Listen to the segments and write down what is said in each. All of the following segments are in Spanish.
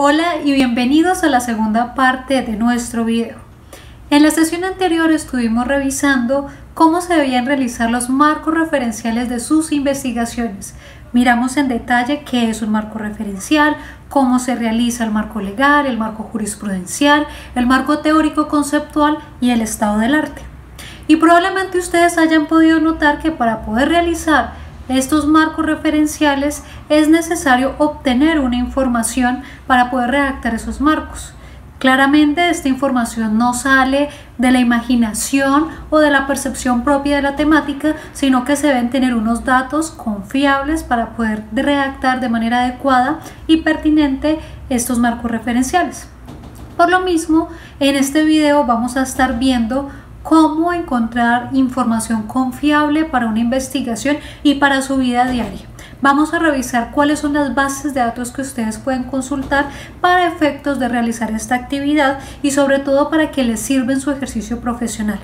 Hola y bienvenidos a la segunda parte de nuestro video. En la sesión anterior estuvimos revisando cómo se debían realizar los marcos referenciales de sus investigaciones. Miramos en detalle qué es un marco referencial, cómo se realiza el marco legal, el marco jurisprudencial, el marco teórico conceptual y el estado del arte. Y probablemente ustedes hayan podido notar que para poder realizar estos marcos referenciales es necesario obtener una información para poder redactar esos marcos. Claramente esta información no sale de la imaginación o de la percepción propia de la temática, sino que se deben tener unos datos confiables para poder redactar de manera adecuada y pertinente estos marcos referenciales. Por lo mismo, en este video vamos a estar viendo cómo encontrar información confiable para una investigación y para su vida diaria. Vamos a revisar cuáles son las bases de datos que ustedes pueden consultar para efectos de realizar esta actividad y sobre todo para que les sirva en su ejercicio profesional.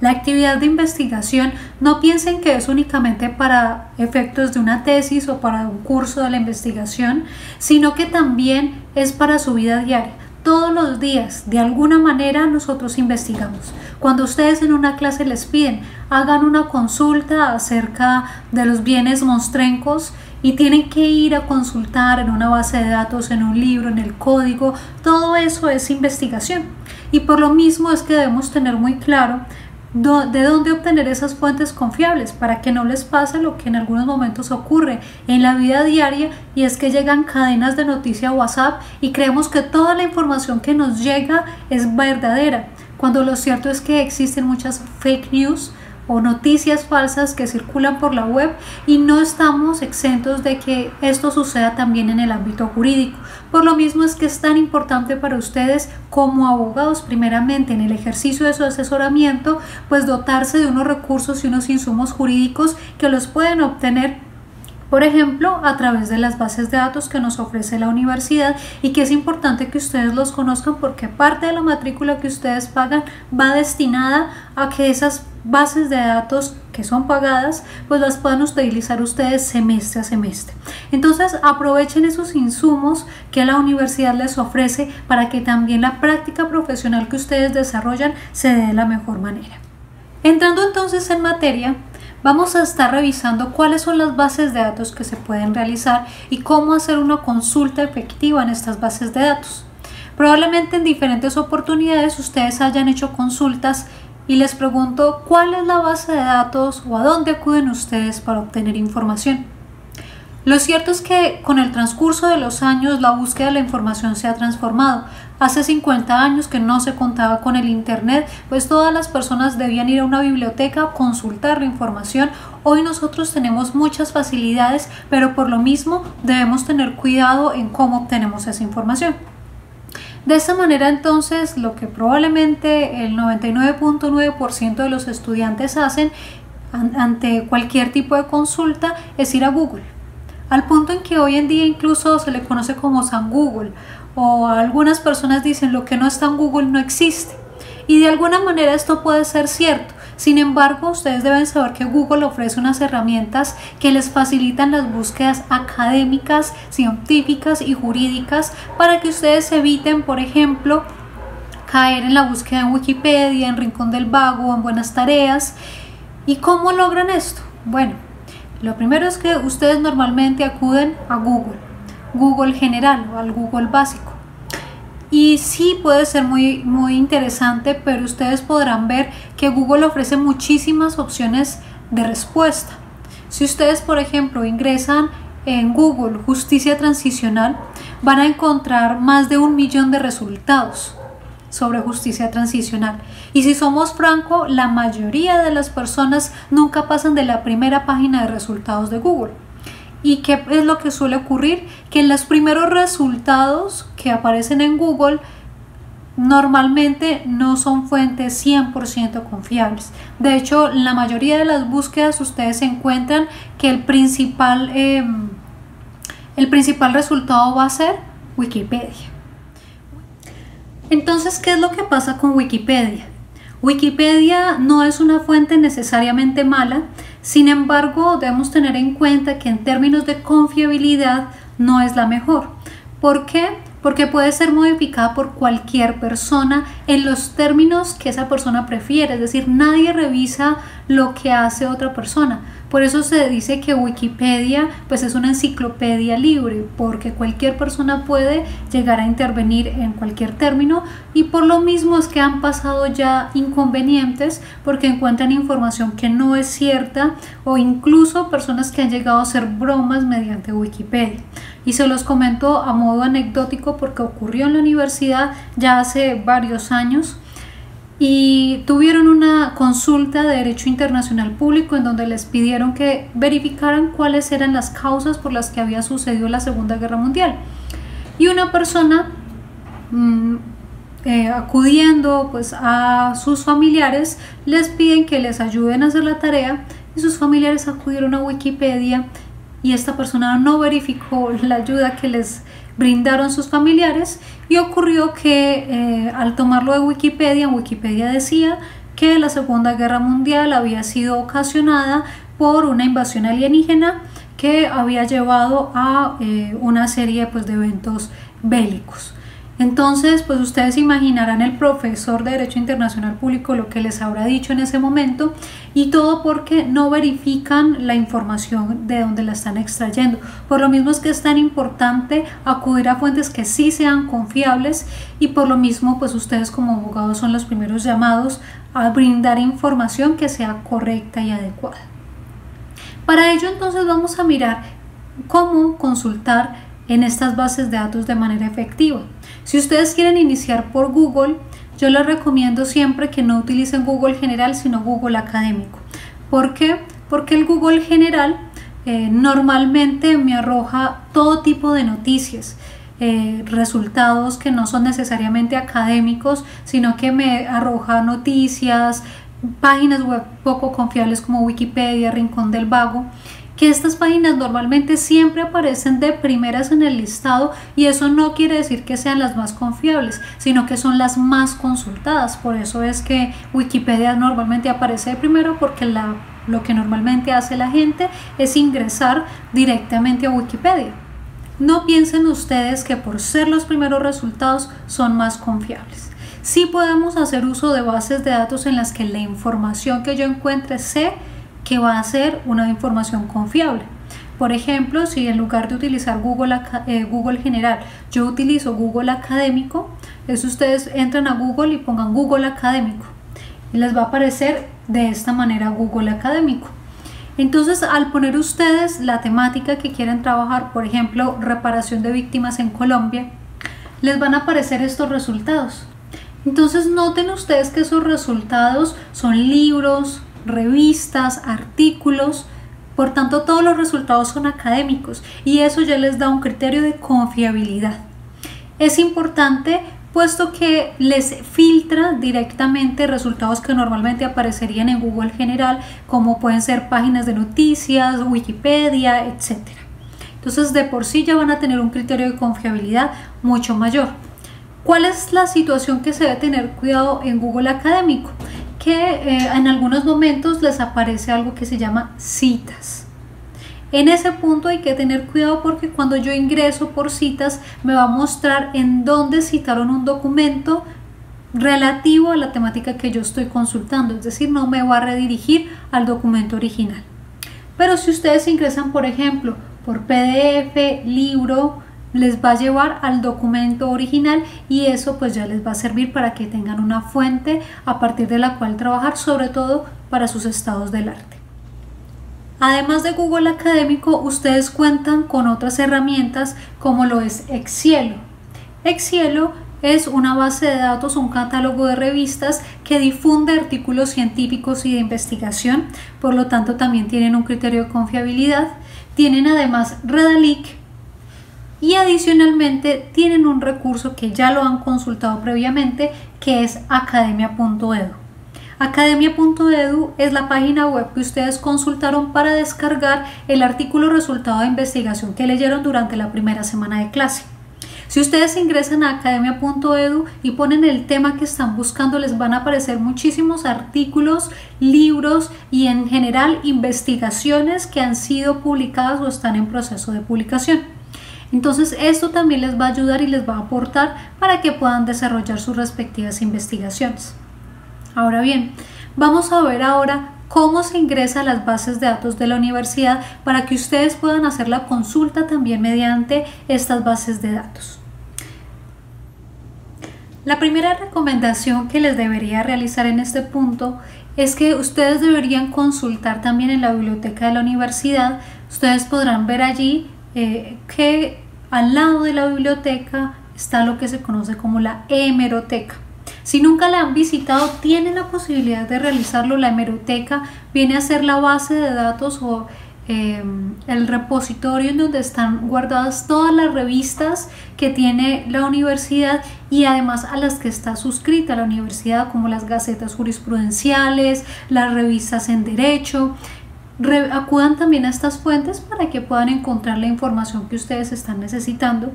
La actividad de investigación no piensen que es únicamente para efectos de una tesis o para un curso de la investigación, sino que también es para su vida diaria. Todos los días, de alguna manera, nosotros investigamos. Cuando ustedes en una clase les piden, hagan una consulta acerca de los bienes monstrencos y tienen que ir a consultar en una base de datos, en un libro, en el código, todo eso es investigación. Y por lo mismo es que debemos tener muy claro de dónde obtener esas fuentes confiables para que no les pase lo que en algunos momentos ocurre en la vida diaria, y es que llegan cadenas de noticia WhatsApp y creemos que toda la información que nos llega es verdadera, cuando lo cierto es que existen muchas fake news o noticias falsas que circulan por la web y no estamos exentos de que esto suceda también en el ámbito jurídico. Por lo mismo es que es tan importante para ustedes como abogados, primeramente en el ejercicio de su asesoramiento, pues dotarse de unos recursos y unos insumos jurídicos que los pueden obtener, por ejemplo, a través de las bases de datos que nos ofrece la universidad, y que es importante que ustedes los conozcan porque parte de la matrícula que ustedes pagan va destinada a que esas bases de datos que son pagadas pues las puedan utilizar ustedes semestre a semestre. Entonces aprovechen esos insumos que la universidad les ofrece para que también la práctica profesional que ustedes desarrollan se dé de la mejor manera. Entrando entonces en materia, vamos a estar revisando cuáles son las bases de datos que se pueden realizar y cómo hacer una consulta efectiva en estas bases de datos. Probablemente en diferentes oportunidades ustedes hayan hecho consultas y les pregunto cuál es la base de datos o a dónde acuden ustedes para obtener información. Lo cierto es que con el transcurso de los años la búsqueda de la información se ha transformado. Hace 50 años que no se contaba con el internet, pues todas las personas debían ir a una biblioteca a consultar la información. Hoy nosotros tenemos muchas facilidades, pero por lo mismo debemos tener cuidado en cómo obtenemos esa información. De esta manera entonces lo que probablemente el 99.9% de los estudiantes hacen ante cualquier tipo de consulta es ir a Google, al punto en que hoy en día incluso se le conoce como San Google, o algunas personas dicen lo que no está en Google no existe, y de alguna manera esto puede ser cierto. Sin embargo, ustedes deben saber que Google ofrece unas herramientas que les facilitan las búsquedas académicas, científicas y jurídicas para que ustedes eviten, por ejemplo, caer en la búsqueda en Wikipedia, en Rincón del Vago o en Buenas Tareas. ¿Y cómo logran esto? Bueno, lo primero es que ustedes normalmente acuden a Google general o al Google básico. Y sí puede ser muy interesante, pero ustedes podrán ver que Google ofrece muchísimas opciones de respuesta. Si ustedes, por ejemplo, ingresan en Google justicia transicional, van a encontrar más de 1 millón de resultados sobre justicia transicional. Y si somos francos, la mayoría de las personas nunca pasan de la primera página de resultados de Google. ¿Y qué es lo que suele ocurrir? Que en los primeros resultados que aparecen en Google normalmente no son fuentes 100% confiables. De hecho, en la mayoría de las búsquedas ustedes encuentran que el principal resultado va a ser Wikipedia. Entonces, ¿qué es lo que pasa con Wikipedia? Wikipedia no es una fuente necesariamente mala, sin embargo debemos tener en cuenta que en términos de confiabilidad no es la mejor. ¿Por qué? porque puede ser modificada por cualquier persona en los términos que esa persona prefiere, es decir, nadie revisa lo que hace otra persona. Por eso se dice que Wikipedia pues es una enciclopedia libre, porque cualquier persona puede llegar a intervenir en cualquier término, y por lo mismo es que han pasado ya inconvenientes porque encuentran información que no es cierta, o incluso personas que han llegado a hacer bromas mediante Wikipedia. Y se los comento a modo anecdótico porque ocurrió en la universidad ya hace varios años. Y tuvieron una consulta de Derecho Internacional Público en donde les pidieron que verificaran cuáles eran las causas por las que había sucedido la Segunda Guerra Mundial. Y una persona acudiendo pues a sus familiares, les piden que les ayuden a hacer la tarea, y sus familiares acudieron a Wikipedia y esta persona no verificó la ayuda que les brindaron sus familiares, y ocurrió que al tomarlo de Wikipedia, en Wikipedia decía que la Segunda Guerra Mundial había sido ocasionada por una invasión alienígena que había llevado a una serie pues, de eventos bélicos. Entonces, pues ustedes imaginarán el profesor de Derecho Internacional Público lo que les habrá dicho en ese momento, y todo porque no verifican la información de donde la están extrayendo. Por lo mismo es que es tan importante acudir a fuentes que sí sean confiables, y por lo mismo pues ustedes como abogados son los primeros llamados a brindar información que sea correcta y adecuada. Para ello entonces vamos a mirar cómo consultar en estas bases de datos de manera efectiva. Si ustedes quieren iniciar por Google, yo les recomiendo siempre que no utilicen Google General, sino Google Académico. ¿Por qué? Porque el Google General normalmente me arroja todo tipo de noticias, resultados que no son necesariamente académicos, sino que me arroja noticias, páginas web poco confiables como Wikipedia, Rincón del Vago, que estas páginas normalmente siempre aparecen de primeras en el listado, y eso no quiere decir que sean las más confiables, sino que son las más consultadas. Por eso es que Wikipedia normalmente aparece de primero, porque lo que normalmente hace la gente es ingresar directamente a Wikipedia. No piensen ustedes que por ser los primeros resultados son más confiables. Sí podemos hacer uso de bases de datos en las que la información que yo encuentre sé que va a ser una información confiable. Por ejemplo, si en lugar de utilizar Google General, yo utilizo Google Académico, ustedes entran a Google y pongan Google Académico y les va a aparecer de esta manera Google Académico. Entonces, al poner ustedes la temática que quieren trabajar, por ejemplo, reparación de víctimas en Colombia, les van a aparecer estos resultados. Entonces, noten ustedes que esos resultados son libros, revistas, artículos, por tanto todos los resultados son académicos, y eso ya les da un criterio de confiabilidad. Es importante puesto que les filtra directamente resultados que normalmente aparecerían en Google General, como pueden ser páginas de noticias, Wikipedia, etc. Entonces de por sí ya van a tener un criterio de confiabilidad mucho mayor. ¿Cuál es la situación que se debe tener cuidado en Google Académico? Que en algunos momentos les aparece algo que se llama citas. En ese punto hay que tener cuidado, porque cuando yo ingreso por citas me va a mostrar en dónde citaron un documento relativo a la temática que yo estoy consultando, es decir, no me va a redirigir al documento original. Pero si ustedes ingresan, por ejemplo, por PDF, libro, les va a llevar al documento original, y eso pues ya les va a servir para que tengan una fuente a partir de la cual trabajar, sobre todo para sus estados del arte. Además de Google Académico, ustedes cuentan con otras herramientas como lo es Excielo. Excielo es una base de datos, un catálogo de revistas que difunde artículos científicos y de investigación, por lo tanto también tienen un criterio de confiabilidad. Tienen además Redalyc, y adicionalmente tienen un recurso que ya lo han consultado previamente, que es academia.edu. Academia.edu es la página web que ustedes consultaron para descargar el artículo resultado de investigación que leyeron durante la primera semana de clase. Si ustedes ingresan a academia.edu y ponen el tema que están buscando, les van a aparecer muchísimos artículos, libros y en general investigaciones que han sido publicadas o están en proceso de publicación. Entonces esto también les va a ayudar y les va a aportar para que puedan desarrollar sus respectivas investigaciones. Ahora bien, vamos a ver ahora cómo se ingresa a las bases de datos de la universidad para que ustedes puedan hacer la consulta también mediante estas bases de datos. La primera recomendación que les debería realizar en este punto es que ustedes deberían consultar también en la biblioteca de la universidad. Ustedes podrán ver allí que al lado de la biblioteca está lo que se conoce como la hemeroteca. Si nunca la han visitado, tienen la posibilidad de realizarlo. La hemeroteca viene a ser la base de datos o el repositorio en donde están guardadas todas las revistas que tiene la universidad y además a las que está suscrita la universidad, como las gacetas jurisprudenciales, las revistas en derecho. Acudan también a estas fuentes para que puedan encontrar la información que ustedes están necesitando.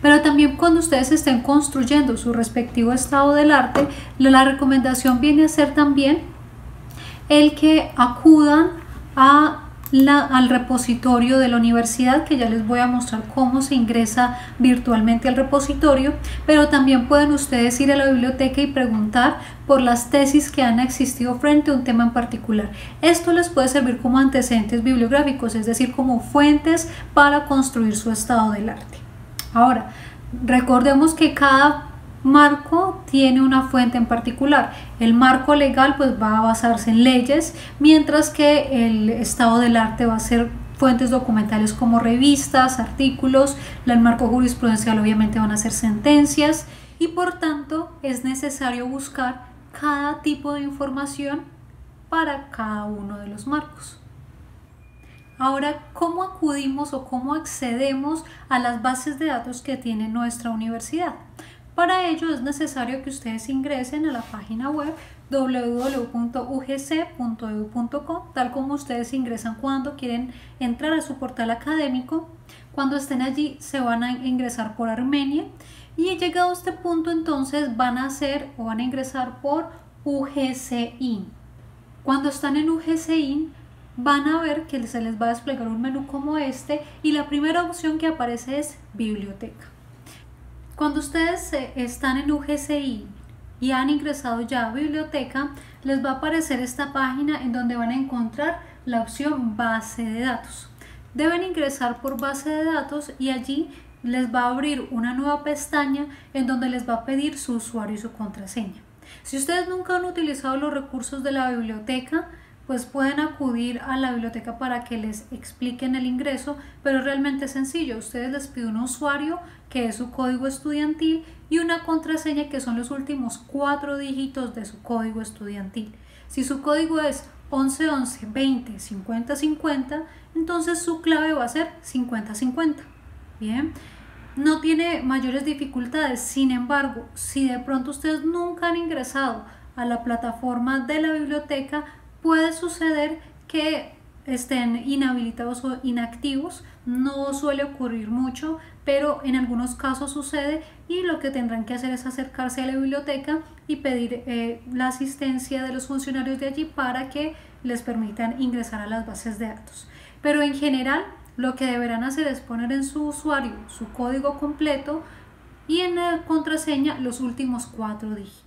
Pero también cuando ustedes estén construyendo su respectivo estado del arte, la recomendación viene a ser también el que acudan al repositorio de la universidad, que ya les voy a mostrar cómo se ingresa virtualmente al repositorio, pero también pueden ustedes ir a la biblioteca y preguntar por las tesis que han existido frente a un tema en particular. Esto les puede servir como antecedentes bibliográficos, es decir, como fuentes para construir su estado del arte. Ahora, recordemos que cada marco tiene una fuente en particular. El marco legal pues va a basarse en leyes, mientras que el estado del arte va a ser fuentes documentales como revistas, artículos. El marco jurisprudencial obviamente van a ser sentencias y por tanto es necesario buscar cada tipo de información para cada uno de los marcos. Ahora, ¿cómo acudimos o cómo accedemos a las bases de datos que tiene nuestra universidad? Para ello es necesario que ustedes ingresen a la página web www.ugc.edu.co, tal como ustedes ingresan cuando quieren entrar a su portal académico. Cuando estén allí se van a ingresar por Armenia y llegado a este punto entonces van a ingresar por UGCIN. Cuando están en UGCIN van a ver que se les va a desplegar un menú como este y la primera opción que aparece es biblioteca. Cuando ustedes están en UGCI y han ingresado ya a biblioteca, les va a aparecer esta página en donde van a encontrar la opción base de datos. Deben ingresar por base de datos y allí les va a abrir una nueva pestaña en donde les va a pedir su usuario y su contraseña. Si ustedes nunca han utilizado los recursos de la biblioteca, pues pueden acudir a la biblioteca para que les expliquen el ingreso, pero realmente es sencillo. Ustedes les piden un usuario que es su código estudiantil y una contraseña que son los últimos 4 dígitos de su código estudiantil. Si su código es 1111 20 50 50, entonces su clave va a ser 50 50. Bien, no tiene mayores dificultades. Sin embargo, si de pronto ustedes nunca han ingresado a la plataforma de la biblioteca, puede suceder que estén inhabilitados o inactivos. No suele ocurrir mucho, pero en algunos casos sucede y lo que tendrán que hacer es acercarse a la biblioteca y pedir la asistencia de los funcionarios de allí para que les permitan ingresar a las bases de datos. Pero en general lo que deberán hacer es poner en su usuario su código completo y en la contraseña los últimos 4 dígitos.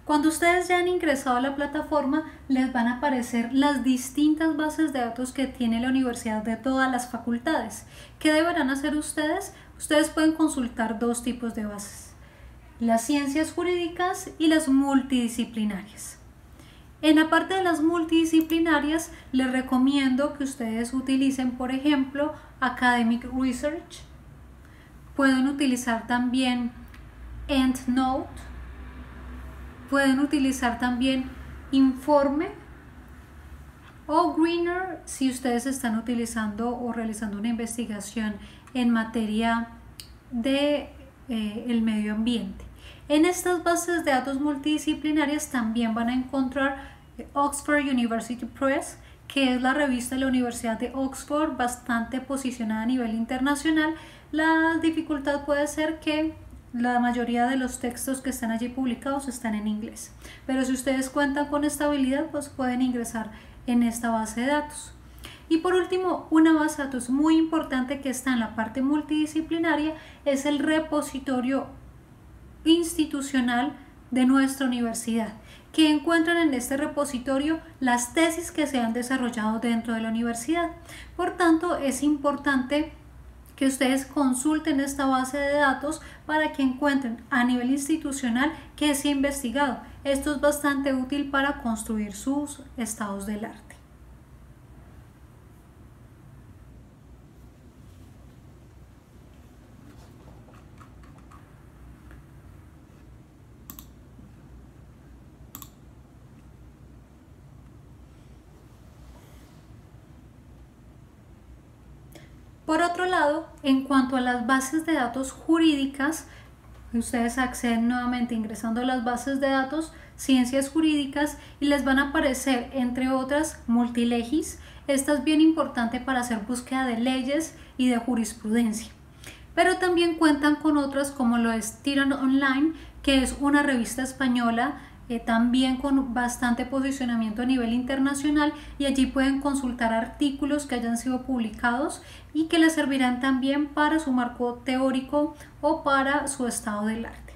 Cuando ustedes ya han ingresado a la plataforma, les van a aparecer las distintas bases de datos que tiene la universidad de todas las facultades. ¿Qué deberán hacer ustedes? Ustedes pueden consultar 2 tipos de bases: las ciencias jurídicas y las multidisciplinarias. En la parte de las multidisciplinarias, les recomiendo que ustedes utilicen, por ejemplo, Academic Research. Pueden utilizar también EndNote. Pueden utilizar también Informe o Greener si ustedes están utilizando o realizando una investigación en materia de el medio ambiente. En estas bases de datos multidisciplinarias también van a encontrar Oxford University Press, que es la revista de la Universidad de Oxford, bastante posicionada a nivel internacional. La dificultad puede ser que la mayoría de los textos que están allí publicados están en inglés, pero si ustedes cuentan con esta habilidad, pues pueden ingresar en esta base de datos. Y por último, una base de datos muy importante que está en la parte multidisciplinaria es el repositorio institucional de nuestra universidad, que encuentran en este repositorio las tesis que se han desarrollado dentro de la universidad. Por tanto, es importante que ustedes consulten esta base de datos para que encuentren a nivel institucional qué se ha investigado. Esto es bastante útil para construir sus estados del arte. Por otro lado, en cuanto a las bases de datos jurídicas, ustedes acceden nuevamente ingresando a las bases de datos, ciencias jurídicas, y les van a aparecer, entre otras, Multilegis. Esta es bien importante para hacer búsqueda de leyes y de jurisprudencia. Pero también cuentan con otras como lo es Tiran Online, que es una revista española también con bastante posicionamiento a nivel internacional, y allí pueden consultar artículos que hayan sido publicados y que les servirán también para su marco teórico o para su estado del arte.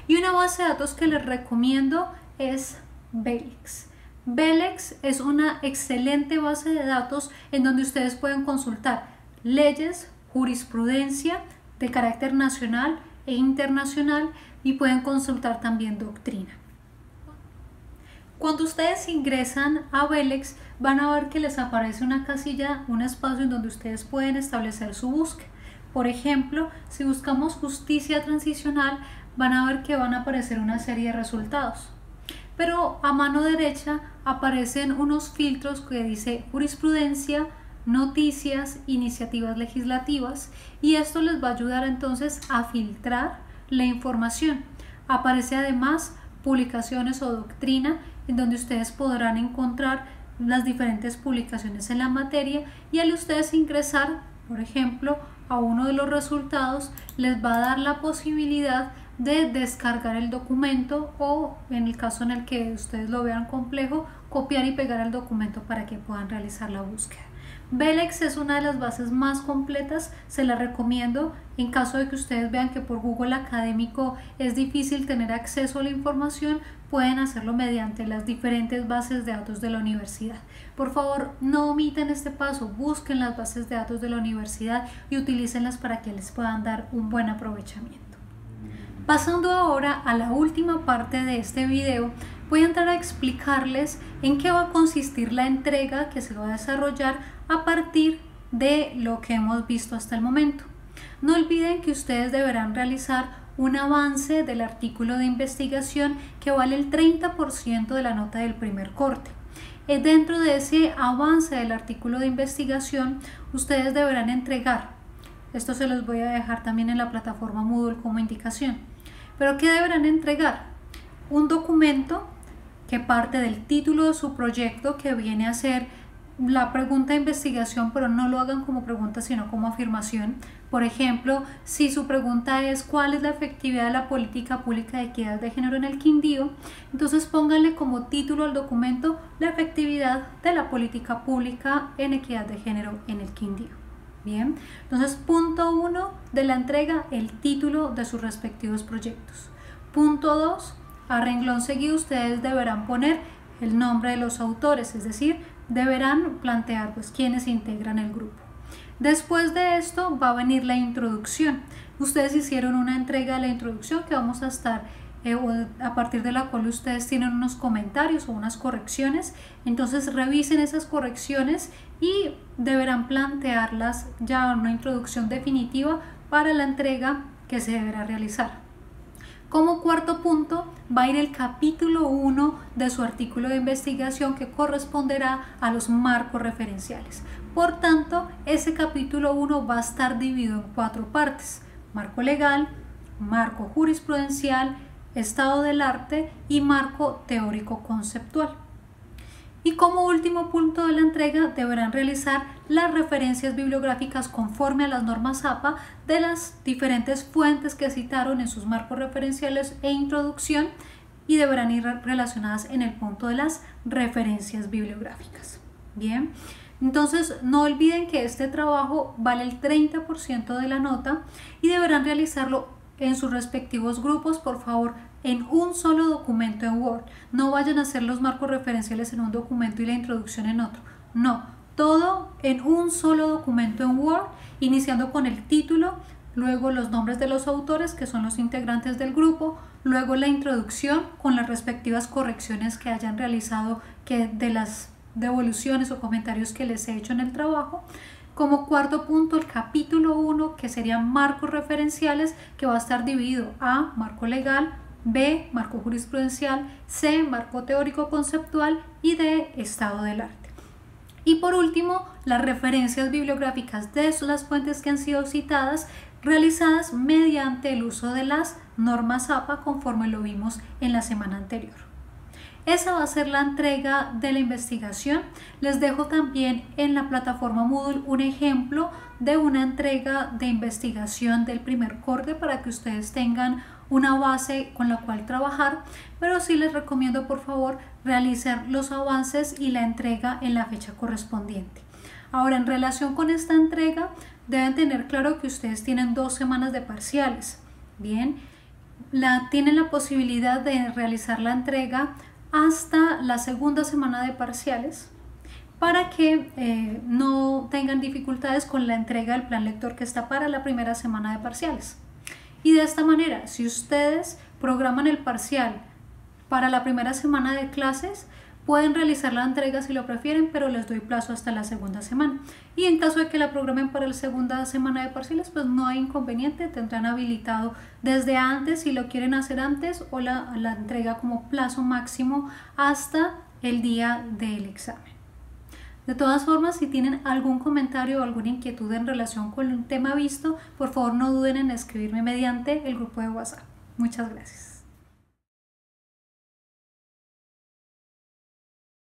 Y una base de datos que les recomiendo es Velex. Velex es una excelente base de datos en donde ustedes pueden consultar leyes, jurisprudencia de carácter nacional e internacional, y pueden consultar también doctrina. Cuando ustedes ingresan a Velex, van a ver que les aparece una casilla, un espacio en donde ustedes pueden establecer su búsqueda. Por ejemplo, si buscamos justicia transicional, van a ver que van a aparecer una serie de resultados. Pero a mano derecha aparecen unos filtros que dice jurisprudencia, noticias, iniciativas legislativas, y esto les va a ayudar entonces a filtrar la información. Aparece además publicaciones o doctrina, en donde ustedes podrán encontrar las diferentes publicaciones en la materia, y al ustedes ingresar, por ejemplo, a uno de los resultados, les va a dar la posibilidad de descargar el documento, o en el caso en el que ustedes lo vean complejo, copiar y pegar el documento para que puedan realizar la búsqueda. Velex es una de las bases más completas, se la recomiendo en caso de que ustedes vean que por Google Académico es difícil tener acceso a la información. Pueden hacerlo mediante las diferentes bases de datos de la universidad. Por favor, no omiten este paso, busquen las bases de datos de la universidad y utilícenlas para que les puedan dar un buen aprovechamiento. Pasando ahora a la última parte de este video, voy a entrar a explicarles en qué va a consistir la entrega que se va a desarrollar a partir de lo que hemos visto hasta el momento. No olviden que ustedes deberán realizar un avance del artículo de investigación que vale el 30% de la nota del primer corte. Dentro de ese avance del artículo de investigación, ustedes deberán entregar, esto se los voy a dejar también en la plataforma Moodle como indicación, pero ¿qué deberán entregar? Un documento que parte del título de su proyecto, que viene a ser la pregunta de investigación, pero no lo hagan como pregunta sino como afirmación. Por ejemplo, si su pregunta es ¿cuál es la efectividad de la política pública de equidad de género en el Quindío?, entonces pónganle como título al documento la efectividad de la política pública en equidad de género en el Quindío. Bien, entonces punto 1 de la entrega, el título de sus respectivos proyectos. Punto 2, a renglón seguido ustedes deberán poner el nombre de los autores, es decir, deberán plantear pues quiénes integran el grupo. Después de esto va a venir la introducción. Ustedes hicieron una entrega de la introducción que vamos a estar a partir de la cual ustedes tienen unos comentarios o unas correcciones. Entonces revisen esas correcciones y deberán plantearlas ya en una introducción definitiva para la entrega que se deberá realizar. Como cuarto punto va a ir el capítulo 1 de su artículo de investigación, que corresponderá a los marcos referenciales. Por tanto, ese capítulo 1 va a estar dividido en 4 partes: marco legal, marco jurisprudencial, estado del arte y marco teórico conceptual. Y como último punto de la entrega deberán realizar las referencias bibliográficas conforme a las normas APA de las diferentes fuentes que citaron en sus marcos referenciales e introducción, y deberán ir relacionadas en el punto de las referencias bibliográficas. Bien, Entonces no olviden que este trabajo vale el 30% de la nota y deberán realizarlo en sus respectivos grupos, por favor, en un solo documento en Word. No vayan a hacer los marcos referenciales en un documento y la introducción en otro. No, todo en un solo documento en Word, iniciando con el título, luego los nombres de los autores, que son los integrantes del grupo, luego la introducción con las respectivas correcciones que hayan realizado de las devoluciones o comentarios que les he hecho en el trabajo. Como cuarto punto, el capítulo 1, que serían marcos referenciales, que va a estar dividido a marco legal, B, marco jurisprudencial, C, marco teórico conceptual y D, estado del arte. Y por último, las referencias bibliográficas de las fuentes que han sido citadas, realizadas mediante el uso de las normas APA, conforme lo vimos en la semana anterior. Esa va a ser la entrega de la investigación. Les dejo también en la plataforma Moodle un ejemplo de una entrega de investigación del primer corte para que ustedes tengan una base con la cual trabajar, pero sí les recomiendo por favor realizar los avances y la entrega en la fecha correspondiente. Ahora, en relación con esta entrega, deben tener claro que ustedes tienen 2 semanas de parciales. Bien, tienen la posibilidad de realizar la entrega hasta la segunda semana de parciales para que no tengan dificultades con la entrega del plan lector que está para la primera semana de parciales. Y de esta manera, si ustedes programan el parcial para la primera semana de clases, pueden realizar la entrega si lo prefieren, pero les doy plazo hasta la segunda semana. Y en caso de que la programen para la segunda semana de parciales, pues no hay inconveniente, tendrán habilitado desde antes si lo quieren hacer antes, o la entrega como plazo máximo hasta el día del examen. De todas formas, si tienen algún comentario o alguna inquietud en relación con el tema visto, por favor no duden en escribirme mediante el grupo de WhatsApp. Muchas gracias.